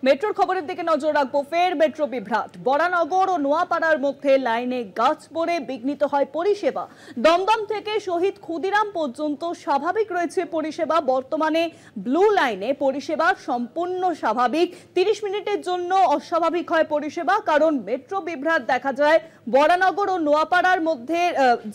মেট্রোর খবরের দিকে নজর রাখবো। ফের মেট্রো বিভ্রাট। বরানগর ও নোয়াপাড়ার মধ্যে লাইনে গাছ পড়ে বিঘ্নিত হয় পরিষেবা। দমদম থেকে শহীদ ক্ষুদিরাম পর্যন্ত স্বাভাবিক রয়েছে পরিষেবা। বর্তমানে ব্লু লাইনে পরিষেবা সম্পূর্ণ স্বাভাবিক। 30 মিনিটের জন্য অস্বাভাবিক হয় পরিষেবা, কারণ মেট্রো বিভ্রাট দেখা যায়। বরানগর ও নোয়াপাড়ার মধ্যে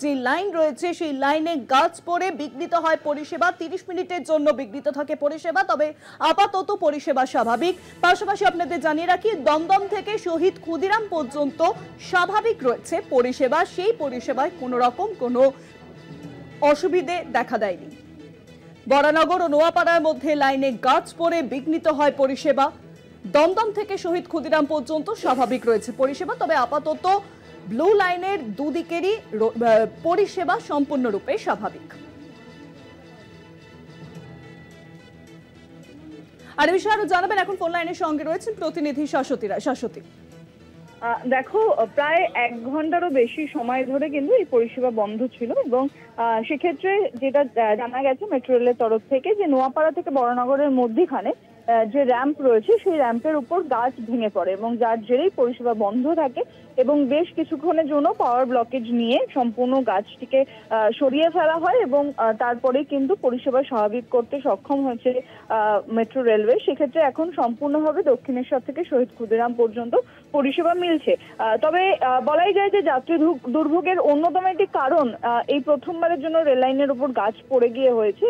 যে লাইন রয়েছে সেই লাইনে গাছ পড়ে বিঘ্নিত হয় পরিষেবা। 30 মিনিটের জন্য বিঘ্নিত থাকে পরিষেবা, তবে আপাতত পরিষেবা স্বাভাবিক। পাশাপাশি আপনাদের জানিয়ে রাখি, দমদম থেকে শহীদ ক্ষুদিরাম পর্যন্ত স্বাভাবিক রয়েছে পরিষেবা। সেই পরিষেবায় কোনো রকম কোনো অসুবিধে দেখা দেয়নি। বরানগর ও নোয়াপাড়ার মধ্যে লাইনে গাছ পড়ে বিঘ্নিত হয় পরিষেবা। দমদম থেকে শহীদ ক্ষুদিরাম পর্যন্ত স্বাভাবিক রয়েছে পরিষেবা, তবে আপাতত ব্লু লাইনের দুদিকেরই পরিষেবা সম্পূর্ণরূপে স্বাভাবিক। আর এই বিষয়ে আরো জানাবেন, এখন ফোন লাইনের সঙ্গে রয়েছেন প্রতিনিধি শাশ্বতী রায়। শাশ্বতী, দেখো, প্রায় 1 ঘন্টারও বেশি সময় ধরে কিন্তু এই পরিষেবা বন্ধ ছিল এবং সেক্ষেত্রে যেটা জানা গেছে মেট্রো রেলের তরফ থেকে, যে নোয়াপাড়া থেকে বরানগরের মধ্যখানে যে র্যাম্প রয়েছে সেই র্যাম্পের উপর গাছ ভেঙে পড়ে এবং যার জেরেই পরিষেবা বন্ধ থাকে এবং বেশ কিছুক্ষণের জন্য পাওয়ার ব্লকেজ নিয়ে সম্পূর্ণ গাছটিকে সরিয়ে ফেলা হয় এবং তারপরে কিন্তু পরিষেবা স্বাভাবিক করতে সক্ষম হয়েছে মেট্রো রেলওয়ে। সেক্ষেত্রে এখন সম্পূর্ণভাবে দক্ষিণেশ্বর থেকে শহীদ ক্ষুদিরাম পর্যন্ত পরিষেবা মিলছে। তবে বলাই যায় যে যাত্রী দুর্ভোগের অন্যতম একটি কারণ এই প্রথমবারের জন্য রেল লাইনের উপর গাছ পড়ে গিয়ে হয়েছে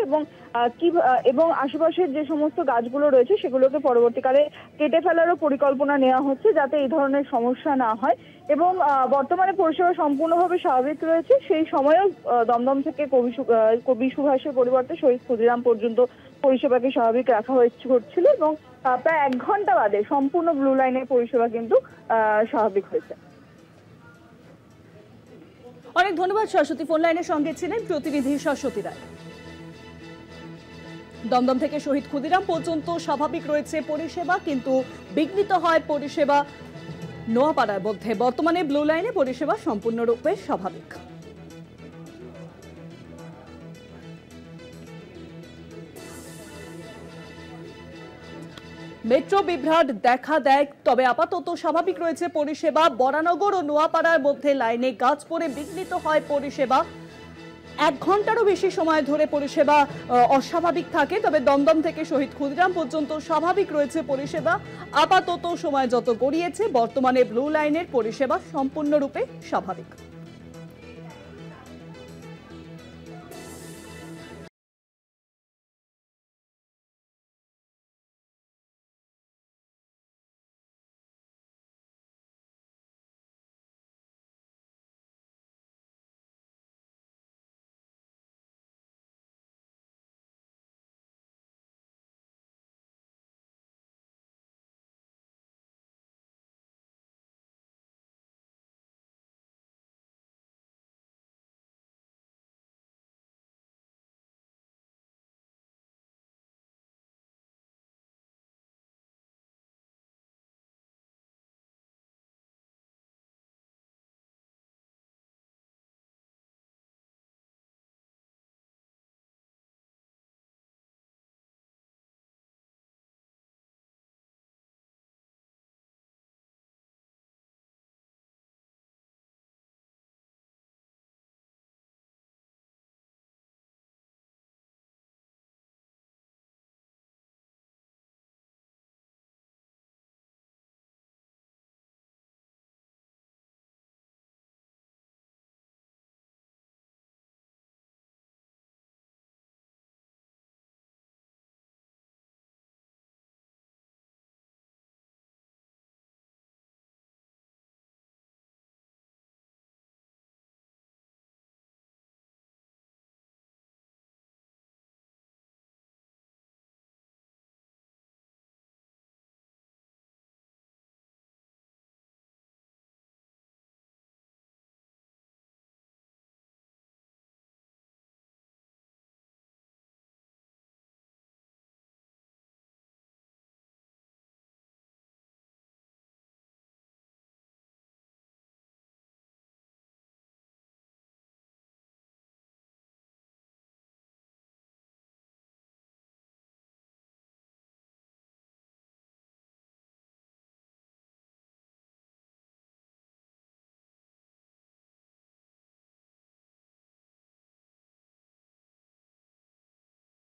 এবং আশেপাশের যে সমস্ত গাছগুলো রয়েছে সেগুলোকে পরবর্তীকালে কেটে ফেলারও পরিকল্পনা নেওয়া হচ্ছে, যাতে এই ধরনের সমস্যা না হয়। এবং বর্তমানে পরিষেবা সম্পূর্ণভাবে স্বাভাবিক রয়েছে। সেই সময়েও দমদম থেকে কবি সুভাষের পরিবর্তে শহীদ ক্ষুদিরাম পর্যন্ত পরিষেবাকে স্বাভাবিক রাখা হচ্ছিল এবং প্রায় 1 ঘন্টা বাদে সম্পূর্ণ ব্লু লাইনের পরিষেবা কিন্তু স্বাভাবিক হয়েছে। অনেক ধন্যবাদ শাশ্বতী। ফোন লাইনের সঙ্গে ছিলেন প্রতিনিধি শাশ্বতী রায়। দমদম থেকে শহীদ ক্ষুদিরাম পর্যন্ত স্বাভাবিক রয়েছে পরিষেবা, কিন্তু বিঘ্নিত হয় পরিষেবা নোয়াপাড়ার মধ্যে। বর্তমানে ব্লু লাইনে পরিষেবা সম্পূর্ণরূপে স্বাভাবিক। মেট্রো বিভ্রাট দেখা দেয়, তবে আপাতত স্বাভাবিক রয়েছে পরিষেবা। বরানগর ও নোয়াপাড়ার মধ্যে লাইনে গাছ পড়ে বিঘ্নিত হয় পরিষেবা। 1 ঘন্টারও বেশি সময় ধরে পরিষেবা অস্বাভাবিক থাকে, তবে দমদম থেকে শহীদ ক্ষুদিরাম পর্যন্ত স্বাভাবিক রয়েছে পরিষেবা। আপাতত সময় যত গড়িয়েছে, বর্তমানে ব্লু লাইনের পরিষেবা সম্পূর্ণরূপে স্বাভাবিক।